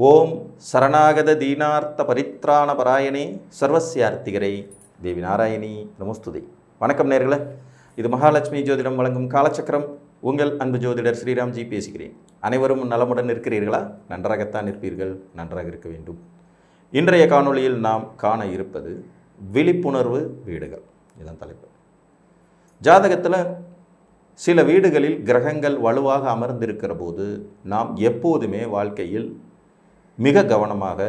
ஓம் சரணாகத தீனார்த்த பரித்ராண பராயணே சர்வஸ்யார்த்திகரை தேவி நாராயணி நமஸ்துதே. வணக்கம் நேயர்களே, இது மகாலட்சுமி ஜோதிடம் வழங்கும் காலச்சக்கரம். உங்கள் அன்பு ஜோதிடர் ஸ்ரீராம்ஜி பேசுகிறேன். அனைவரும் நலமுடன் இருக்கிறீர்களா? நன்றாகத்தான் இருப்பீர்கள், நன்றாக இருக்க வேண்டும். இன்றைய காணொளியில் நாம் காண இருப்பது விழிப்புணர்வு வீடுகள். இதுதான் தலைப்பு. ஜாதகத்தில் சில வீடுகளில் கிரகங்கள் வலுவாக அமர்ந்திருக்கிற போது நாம் எப்போதுமே வாழ்க்கையில் மிக கவனமாக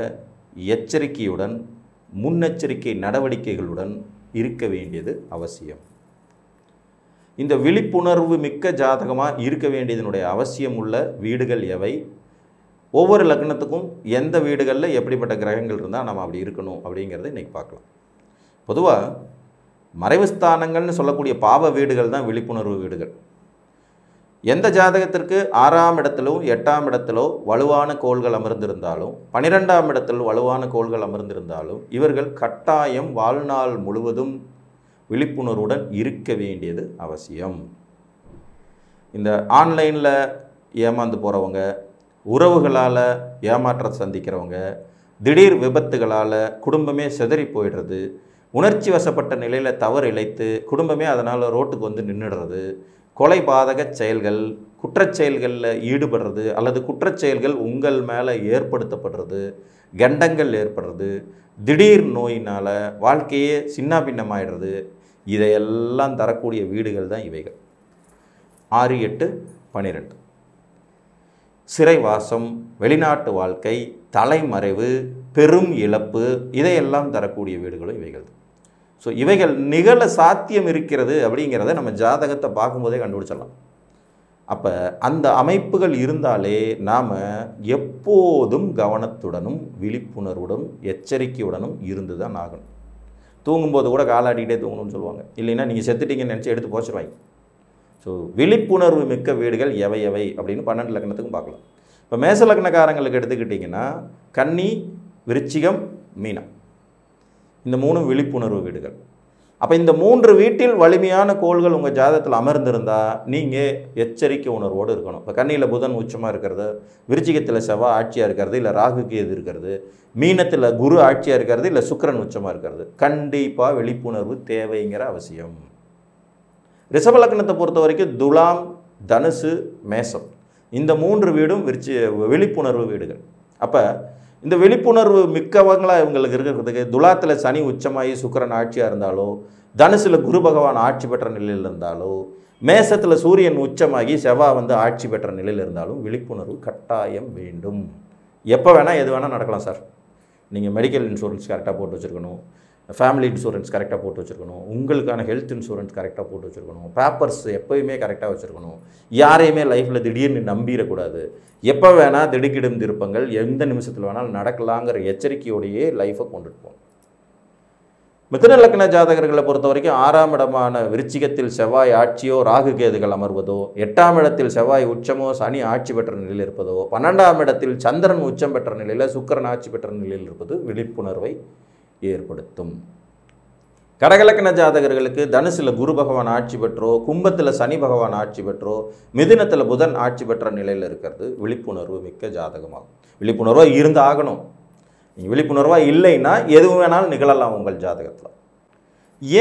எச்சரிக்கையுடன் முன்னெச்சரிக்கை நடவடிக்கைகளுடன் இருக்க வேண்டியது அவசியம். இந்த விழிப்புணர்வு மிக்க ஜாதகமாக இருக்க வேண்டியதனுடைய அவசியம் உள்ள வீடுகள் எவை, ஒவ்வொரு லக்னத்துக்கும் எந்த வீடுகளில் எப்படிப்பட்ட கிரகங்கள் இருந்தால் நம்ம அப்படி இருக்கணும் அப்படிங்கிறத இன்றைக்கி பார்க்கலாம். பொதுவாக மறைவு ஸ்தானங்கள்னு சொல்லக்கூடிய பாவ வீடுகள் தான் விழிப்புணர்வு வீடுகள். எந்த ஜாதகத்திற்கு 6ஆம் இடத்திலோ 8ஆம் இடத்திலோ வலுவான கோள்கள் அமர்ந்திருந்தாலும் 12ஆம் இடத்தில் வலுவான கோள்கள் அமர்ந்திருந்தாலும் இவர்கள் கட்டாயம் வாழ்நாள் முழுவதும் விழிப்புணர்வுடன் இருக்க வேண்டியது அவசியம். இந்த ஆன்லைனில் ஏமாந்து போகிறவங்க, உறவுகளால் ஏமாற்றத்தை சந்திக்கிறவங்க, திடீர் விபத்துகளால் குடும்பமே சிதறி போயிடுறது, உணர்ச்சி வசப்பட்ட நிலையில் தவறு இழைத்து குடும்பமே அதனால் ரோட்டுக்கு வந்து நின்றுடுறது, கொலை பாதக செயல்கள், குற்றச்செயல்களில் ஈடுபடுறது அல்லது குற்றச்செயல்கள் உங்கள் மேலே ஏற்படுத்தப்படுறது, கண்டங்கள் ஏற்படுறது, திடீர் நோயினால் வாழ்க்கையே சின்ன பின்னமாயிடுறது, இதையெல்லாம் தரக்கூடிய வீடுகள் தான் இவைகள். 6, 8, 12. சிறைவாசம், வெளிநாட்டு வாழ்க்கை, தலைமறைவு, பெரும் இழப்பு, இதையெல்லாம் தரக்கூடிய வீடுகளும் இவைகள். ஸோ இவைகள் நிகழ சாத்தியம் இருக்கிறது அப்படிங்கிறத நம்ம ஜாதகத்தை பார்க்கும்போதே கண்டுபிடிச்சிடலாம். அப்போ அந்த அமைப்புகள் இருந்தாலே நாம் எப்போதும் கவனத்துடனும் விழிப்புணர்வுடனும் எச்சரிக்கையுடனும் இருந்து தான் ஆகணும். தூங்கும்போது கூட காலாடிக்கிட்டே தூங்கணும்னு சொல்லுவாங்க. இல்லைன்னா நீங்கள் செத்துட்டீங்கன்னு நினச்சி எடுத்து போச்சிருவாங்க. ஸோ விழிப்புணர்வு மிக்க வீடுகள் எவை எவை அப்படின்னு 12 லக்னத்துக்கும் பார்க்கலாம். இப்போ மேச லக்னக்காரங்களுக்கு எடுத்துக்கிட்டிங்கன்னா கன்னி, விருச்சிகம், மீனம், இந்த 3 விழிப்புணர்வு வீடுகள். அப்போ இந்த 3 வீட்டில் வலிமையான கோள்கள் உங்கள் ஜாதகத்தில் அமர்ந்திருந்தால் நீங்கள் எச்சரிக்கை உணர்வோடு இருக்கணும். இப்போ கன்னியில் புதன் உச்சமாக இருக்கிறது, விருச்சிகத்தில் செவ்வாய் ஆட்சியாக இருக்கிறது, இல்லை ராகு கேது இருக்கிறது, மீனத்தில் குரு ஆட்சியாக இருக்கிறது, இல்லை சுக்கிரன் உச்சமாக இருக்கிறது, கண்டிப்பாக விழிப்புணர்வு தேவைங்கிற அவசியம். ரிஷப லக்னத்தை பொறுத்த வரைக்கும் துலாம், தனுசு, மேசம், இந்த 3 வீடும் விழிப்புணர்வு வீடுகள். அப்போ இந்த விழிப்புணர்வு மிக்கவங்களாக இவங்களுக்கு இருக்கிறதுக்கு துலாத்தில் சனி உச்சமாகி சுக்கிரன் ஆட்சியாக இருந்தாலோ, தனுசில் குரு பகவான் ஆட்சி பெற்ற நிலையில் இருந்தாலோ, மேசத்தில் சூரியன் உச்சமாகி செவ்வாய் வந்து ஆட்சி பெற்ற நிலையில் இருந்தாலும் விழிப்புணர்வு கட்டாயம் வேண்டும். எப்போ வேணால் எது வேணால் நடக்கலாம் சார். நீங்கள் மெடிக்கல் இன்சூரன்ஸ் கரெக்டாக போட்டு வச்சுருக்கணும், ஃபேமிலி இன்சூரன்ஸ் கரெக்டாக போட்டு வச்சுருக்கணும், உங்களுக்கான ஹெல்த் இன்சூரன்ஸ் கரெக்டாக போட்டு வச்சுருக்கணும், பேப்பர்ஸ் எப்போயுமே கரெக்டாக வச்சுருக்கணும், யாரையுமே லைஃப்பில் திடீர்னு நம்பிடக்கூடாது, எப்போ வேணால் திடுக்கிடும் திருப்பங்கள் எந்த நிமிஷத்தில் வேணாலும் நடக்கலாங்கிற எச்சரிக்கையோடையே லைஃப்பை கொண்டுட்டு போகணும். மிதுன லக்ன ஜாதகர்களை பொறுத்த வரைக்கும் 6ஆம் இடமான விருச்சிகத்தில் செவ்வாய் ஆட்சியோ ராகு கேதுகள் அமர்வதோ, 8ஆம் இடத்தில் செவ்வாய் உச்சமோ சனி ஆட்சி பெற்ற நிலையில் இருப்பதோ, 12ஆம் இடத்தில் சந்திரன் உச்சம் பெற்ற நிலையில் சுக்கிரன் ஆட்சி பெற்ற நிலையில் இருப்பது விழிப்புணர்வை ஏற்படுத்தும். கடகலக்கண ஜாதகர்களுக்கு தனுசில் குரு பகவான் ஆட்சி பெற்றோ, கும்பத்தில் சனி பகவான் ஆட்சி பெற்றோ, மிதுனத்தில் புதன் ஆட்சி பெற்ற நிலையில் இருக்கிறது விழிப்புணர்வு மிக்க ஜாதகமாகும். விழிப்புணர்வாக இருந்து ஆகணும். நீங்கள் விழிப்புணர்வாக இல்லைன்னா எதுவும் வேணாலும் நிகழலாம் உங்கள் ஜாதகத்தில்.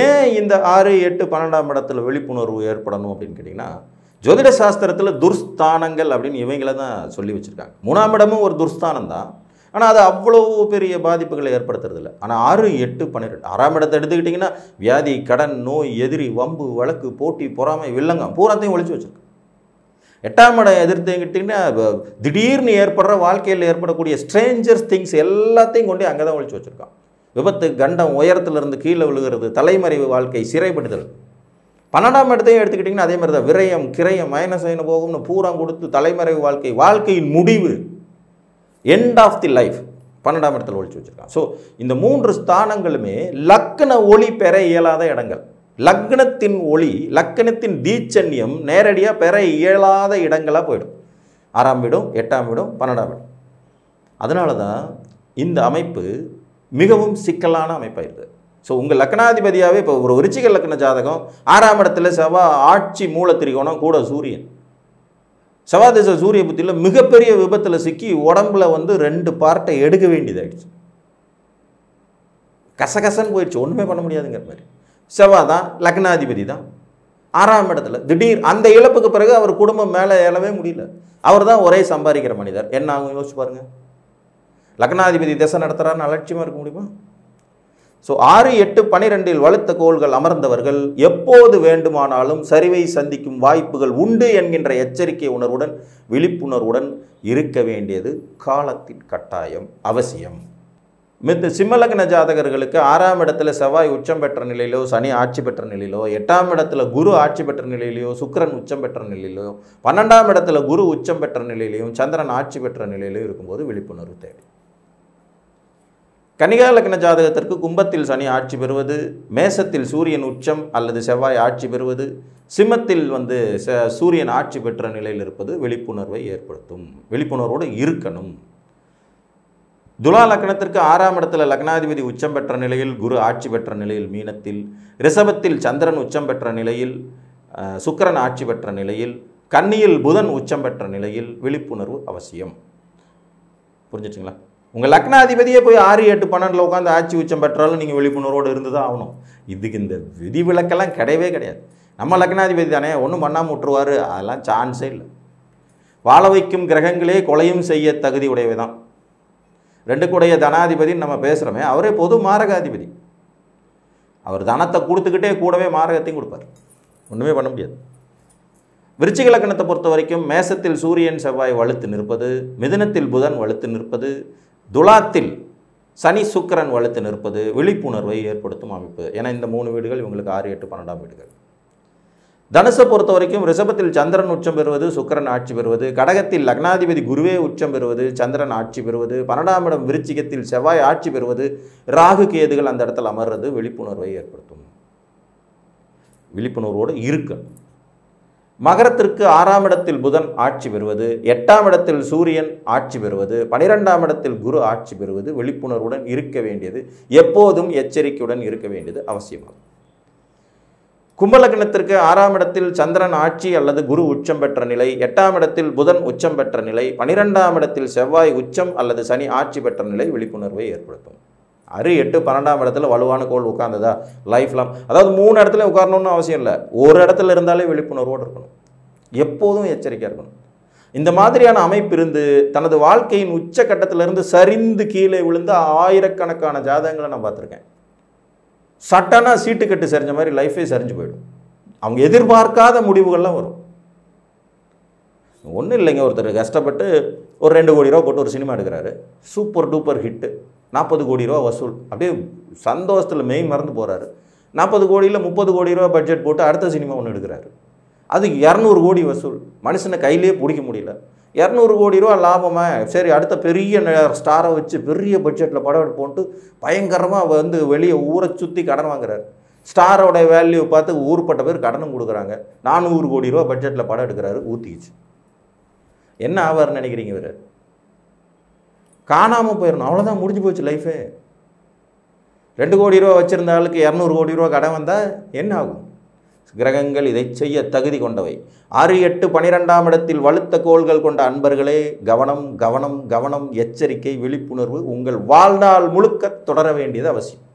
ஏன் இந்த 6, 8, 12ஆம் இடத்துல விழிப்புணர்வு ஏற்படணும் அப்படின்னு கேட்டிங்கன்னா, ஜோதிட சாஸ்திரத்தில் துர்ஸ்தானங்கள் அப்படின்னு இவங்களை தான் சொல்லி வச்சுருக்காங்க. 3ஆம் இடமும் ஒரு துர்ஸ்தானம் தான், ஆனால் அது அவ்வளோ பெரிய பாதிப்புகளை ஏற்படுத்துறதில்ல. ஆனால் 6, 8, 12, 6ஆம் இடத்தை எடுத்துக்கிட்டிங்கன்னா வியாதி, கடன், நோய், எதிரி, வம்பு, வழக்கு, போட்டி, பொறாமை, வில்லங்கம் பூராத்தையும் ஒழிச்சு வச்சுருக்கு. 8ஆம் இடம் எதிர்த்துக்கிட்டிங்கன்னா திடீர்னு ஏற்படுற வாழ்க்கையில் ஏற்படக்கூடிய ஸ்ட்ரேஞ்சர்ஸ் திங்ஸ் எல்லாத்தையும் கொண்டு அங்கே தான் ஒழிச்சு வச்சுருக்கான். விபத்து, கண்டம், உயரத்திலிருந்து கீழே விழுகிறது, தலைமறைவு வாழ்க்கை, சிறைப்படுதல். 12ஆம் இடத்தையும் எடுத்துக்கிட்டிங்கன்னா அதே மாதிரி தான் விரயம், கிரயம், மைனஸ் போகும்னு பூரா கொடுத்து தலைமறைவு வாழ்க்கை, வாழ்க்கையின் முடிவு, எண்ட் ஆஃப் தி லைஃப் 12ஆம் இடத்தில் ஒழிச்சு வச்சுருக்கான். ஸோ இந்த 3 ஸ்தானங்களுமே லக்ன ஒளி பெற இயலாத இடங்கள். லக்னத்தின் ஒளி, லக்னத்தின் தீச்சன்யம் நேரடியாக பெற இயலாத இடங்களாக போயிடும். 6ஆம் வீடும், 8ஆம் வீடும், 12ஆம் வீடும். அதனால தான் இந்த அமைப்பு மிகவும் சிக்கலான அமைப்பாக இருக்குது. ஸோ உங்கள் லக்னாதிபதியாகவே இப்போ ஒரு விருச்சிக லக்ன ஜாதகம் 6ஆம் இடத்துல செவ்வாய் ஆட்சி மூல திரிகோணம் கூட சூரியன் செவ்வாய் திசை சூரிய புத்தியில் மிகப்பெரிய விபத்தில் சிக்கி உடம்புல வந்து 2 பார்ட்டை எடுக்க வேண்டியதாகிடுச்சு. கசகசன்னு போயிடுச்சு, ஒன்றுமே பண்ண முடியாதுங்கிற மாதிரி. செவ்வாய் தான் லக்னாதிபதி தான் 6ஆம் இடத்துல. திடீர் அந்த இழப்புக்கு பிறகு அவர் குடும்பம் மேலே ஏறவே முடியல. அவர் தான் ஒரே சம்பாதிக்கிற மனிதர். என்ன ஆகும் யோசிச்சு பாருங்க. லக்னாதிபதி திசை நடத்துகிறான்னு அலட்சியமாக இருக்க முடியுமா? ஸோ 6, 8, 12 வலுத்த கோள்கள் அமர்ந்தவர்கள் எப்போது வேண்டுமானாலும் சரிவை சந்திக்கும் வாய்ப்புகள் உண்டு என்கின்ற எச்சரிக்கை உணர்வுடன் விழிப்புணர்வுடன் இருக்க வேண்டியது காலத்தின் கட்டாயம், அவசியம். சிம்மலக்ன ஜாதகர்களுக்கு 6ஆம் இடத்துல செவ்வாய் உச்சம் பெற்ற நிலையிலோ, சனி ஆட்சி பெற்ற நிலையிலோ, 8ஆம் இடத்துல குரு ஆட்சி பெற்ற நிலையிலையோ, சுக்கிரன் உச்சம் பெற்ற நிலையிலோ, 12ஆம் இடத்துல குரு உச்சம் பெற்ற நிலையிலையும், சந்திரன் ஆட்சி பெற்ற நிலையிலும் இருக்கும்போது விழிப்புணர்வு தேவை. கன்னிகா லக்ன ஜாதகத்திற்கு கும்பத்தில் சனி ஆட்சி பெறுவது, மேசத்தில் சூரியன் உச்சம் அல்லது செவ்வாய் ஆட்சி பெறுவது, சிம்மத்தில் வந்து சூரியன் ஆட்சி பெற்ற நிலையில் இருப்பது விழிப்புணர்வை ஏற்படுத்தும். விழிப்புணர்வோடு இருக்கணும். துலா லக்னத்திற்கு 6ஆம் இடத்துல லக்னாதிபதி உச்சம் பெற்ற நிலையில், குரு ஆட்சி பெற்ற நிலையில் மீனத்தில், ரிஷபத்தில் சந்திரன் உச்சம் பெற்ற நிலையில், சுக்கிரன் ஆட்சி பெற்ற நிலையில், கன்னியில் புதன் உச்சம் பெற்ற நிலையில் விழிப்புணர்வு அவசியம். புரிஞ்சிச்சுங்களா? உங்கள் லக்னாதிபதியே போய் 6, 8, 12 உட்காந்து ஆட்சி உச்சம் பெற்றாலும் நீங்கள் விழிப்புணர்வோடு இருந்து தான் ஆகணும். இதுக்கு இந்த விதிவிலக்கெல்லாம் கிடையவே கிடையாது. நம்ம லக்னாதிபதி தானே, ஒன்றும் பண்ணாமல் விட்டுருவார், அதெல்லாம் சான்ஸே இல்லை. வாழ வைக்கும் கிரகங்களே கொலையும் செய்ய தகுதி உடையவை தான். 2 தனாதிபதினு நம்ம பேசுகிறோமே, அவரே பொது மாரகாதிபதி. அவர் தனத்தை கொடுத்துக்கிட்டே கூடவே மாரகத்தையும் கொடுப்பார். ஒன்றுமே பண்ண முடியாது. விருச்சிக லக்னத்தை பொறுத்த வரைக்கும் மேசத்தில் சூரியன் செவ்வாய் வலுத்து நிற்பது, மிதுனத்தில் புதன் வலுத்து நிற்பது, துலாத்தில் சனி சுக்கிரன் வலுத்து நிற்பது விழிப்புணர்வை ஏற்படுத்தும் அமைப்பு. ஏன்னா இந்த 3 வீடுகள் இவங்களுக்கு 6, 8, 12ஆம் வீடுகள். தனுசை பொறுத்த வரைக்கும் ரிஷபத்தில் சந்திரன் உச்சம் பெறுவது, சுக்கிரன் ஆட்சி பெறுவது, கடகத்தில் லக்னாதிபதி குருவே உச்சம் பெறுவது, சந்திரன் ஆட்சி பெறுவது, 12ஆம் இடம் விருச்சிகத்தில் செவ்வாய் ஆட்சி பெறுவது, ராகு கேதுகள் அந்த இடத்துல அமர்றது விழிப்புணர்வை ஏற்படுத்தும். விழிப்புணர்வோடு இருக்கணும். மகரத்திற்கு 6ஆம் இடத்தில் புதன் ஆட்சி பெறுவது, 8ஆம் இடத்தில் சூரியன் ஆட்சி பெறுவது, 12ஆம் இடத்தில் குரு ஆட்சி பெறுவது விழிப்புணர்வுடன் இருக்க வேண்டியது, எப்போதும் எச்சரிக்கையுடன் இருக்க வேண்டியது அவசியமாகும். கும்பலக்னத்திற்கு 6ஆம் இடத்தில் சந்திரன் ஆட்சி அல்லது குரு உச்சம் பெற்ற நிலை, 8ஆம் இடத்தில் புதன் உச்சம் பெற்ற நிலை, 12ஆம் இடத்தில் செவ்வாய் உச்சம் அல்லது சனி ஆட்சி பெற்ற நிலை விழிப்புணர்வை ஏற்படுத்தும். 6, 8, 12ஆம் இடத்துல வலுவான கோள் உட்கார்ந்ததா லைஃப் லாங், அதாவது 3 இடத்துல உட்காரணும்னு அவசியம் இல்லை, ஒரு இடத்துல இருந்தாலே விழிப்புணர்வோடு இருக்கணும். எப்போதும் எச்சரிக்கையாக இருக்கணும். இந்த மாதிரியான அமைப்பு இருந்து தனது வாழ்க்கையின் உச்சக்கட்டத்திலிருந்து சரிந்து கீழே விழுந்து ஆயிரக்கணக்கான ஜாதகங்களை நான் பார்த்துருக்கேன். சட்டனா சீட்டு கட்டு சரிஞ்ச மாதிரி லைஃபே சரிஞ்சு போயிடும். அவங்க எதிர்பார்க்காத முடிவுகள்லாம் வரும். ஒன்றும் இல்லைங்க, ஒருத்தர் கஷ்டப்பட்டு ஒரு 2 கோடி ரூபா போட்டு ஒரு சினிமா எடுக்கிறாரு, சூப்பர் டூப்பர் ஹிட்டு, 40 கோடி ரூபா வசூல், அப்படியே சந்தோஷத்தில் மெய் மறந்து போகிறாரு. 40 கோடியில் 30 கோடி ரூபா பட்ஜெட் போட்டு அடுத்த சினிமா ஒன்று எடுக்கிறாரு, அது 200 கோடி வசூல். மனுஷனை கையிலே பிடிக்க முடியல. 200 கோடி ரூபா லாபமாக, சரி அடுத்த பெரிய ஸ்டாரை வச்சு பெரிய பட்ஜெட்டில் படம் எடுப்போன்ட்டு பயங்கரமாக வந்து வெளியே ஊரை சுற்றி கடன் வாங்குறாரு. ஸ்டாரோட வேல்யூ பார்த்து ஊர்பட்ட பேர் கடனும் கொடுக்குறாங்க. 400 கோடி ரூபா பட்ஜெட்டில் படம் எடுக்கிறாரு, ஊற்றிக்கிச்சு. என்ன ஆவார்னு நினைக்கிறீங்க? இவர் காணாமல் போயிடணும், அவ்வளோதான், முடிஞ்சு போச்சு லைஃபே. 2 கோடி ரூபா வச்சுருந்த ஆளுக்கு 200 கோடி ரூபா கடன் வந்தால் என்ன ஆகும்? கிரகங்கள் இதை செய்ய தகுதி கொண்டவை. 6, 8, 12ஆம் இடத்தில் வலுத்த கோள்கள் கொண்ட அன்பர்களே, கவனம் கவனம் கவனம், எச்சரிக்கை, விழிப்புணர்வு உங்கள் வாழ்நாள் முழுக்க தொடர வேண்டியது அவசியம்.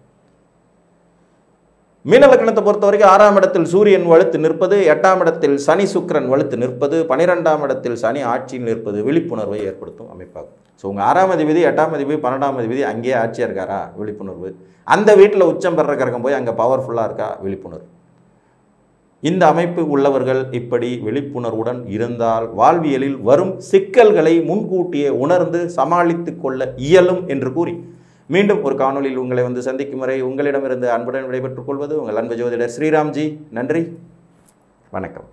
மீன லக்னத்தை பொறுத்த வரைக்கும் 6ஆம் இடத்தில் சூரியன் வலுத்து நிற்பது, 8ஆம் இடத்தில் சனி சுக்கிரன் வலுத்து நிற்பது, 12ஆம் இடத்தில் சனி ஆட்சியில் நிற்பது விழிப்புணர்வை ஏற்படுத்தும் அமைப்பாகும். ஸோ உங்கள் 6ஆம் அதிபதி, 8ஆம் அதிபதி, 12ஆம் அதிபதி அங்கேயே ஆட்சியாக இருக்காரா? விழிப்புணர்வு. அந்த வீட்டில் உச்சம் பெற கிரகம் போய் அங்கே பவர்ஃபுல்லாக இருக்கா? விழிப்புணர்வு. இந்த அமைப்பு உள்ளவர்கள் இப்படி விழிப்புணர்வுடன் இருந்தால் வாழ்வியலில் வரும் சிக்கல்களை முன்கூட்டியே உணர்ந்து சமாளித்து கொள்ள இயலும் என்று கூறி மீண்டும் ஒரு காணொலியில் உங்களை வந்து சந்திக்கும் வரை உங்களிடமிருந்து அன்புடன் விடைபெற்றுக் கொள்வது உங்கள் அன்பு ஜோதிடர் ஸ்ரீராம்ஜி. நன்றி, வணக்கம்.